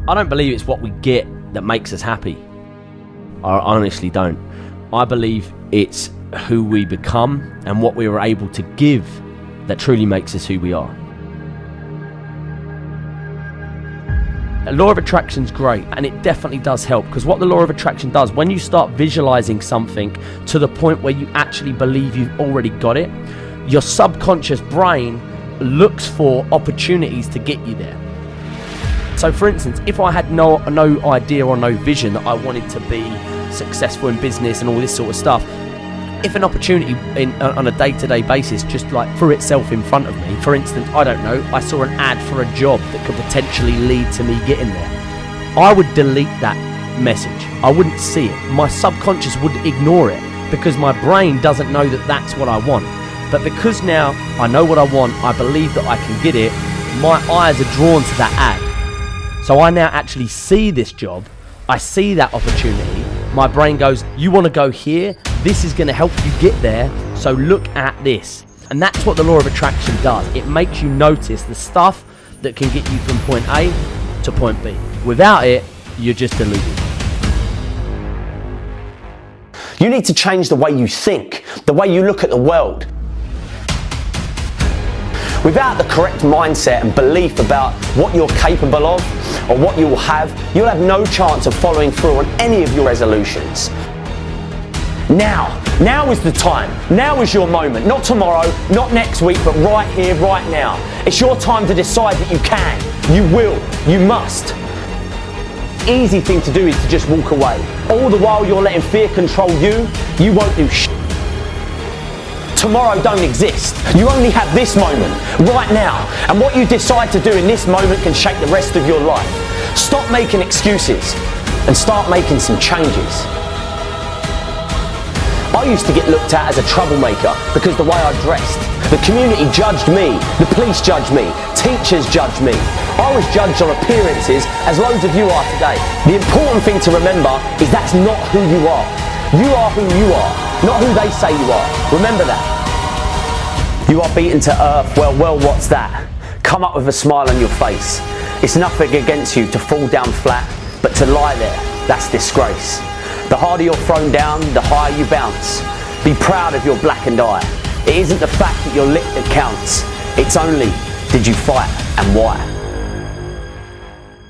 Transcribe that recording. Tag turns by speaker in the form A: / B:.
A: I don't believe it's what we get that makes us happy. I honestly don't. I believe it's who we become and what we are able to give that truly makes us who we are. The law of attraction's great, and it definitely does help, because what the law of attraction does, when you start visualizing something to the point where you actually believe you've already got it, your subconscious brain looks for opportunities to get you there. So for instance, if I had no idea or no vision that I wanted to be successful in business and all this sort of stuff, if an opportunity on a day-to-day basis just like threw itself in front of me, for instance, I don't know, I saw an ad for a job that could potentially lead to me getting there, I would delete that message. I wouldn't see it. My subconscious would ignore it because my brain doesn't know that that's what I want. But because now I know what I want, I believe that I can get it, my eyes are drawn to that ad. So I now actually see this job, I see that opportunity, my brain goes, you want to go here? This is going to help you get there, so look at this. And that's what the law of attraction does. It makes you notice the stuff that can get you from point A to point B. Without it, you're just deluded.
B: You need to change the way you think, the way you look at the world. Without the correct mindset and belief about what you're capable of or what you will have, you'll have no chance of following through on any of your resolutions. Now is the time. Now is your moment. Not tomorrow, not next week, but right here, right now. It's your time to decide that you can, you will, you must. Easy thing to do is to just walk away. All the while you're letting fear control you, you won't do shit. Tomorrow don't exist. You only have this moment, right now. And what you decide to do in this moment can shape the rest of your life. Stop making excuses and start making some changes. I used to get looked at as a troublemaker because the way I dressed. The community judged me, the police judged me, teachers judged me. I was judged on appearances as loads of you are today. The important thing to remember is that's not who you are. You are who you are, not who they say you are. Remember that. You are beaten to earth, well, what's that? Come up with a smile on your face. It's nothing against you to fall down flat, but to lie there, that's disgrace. The harder you're thrown down, the higher you bounce. Be proud of your blackened eye. It isn't the fact that you're lit that counts. It's only, did you fight and why?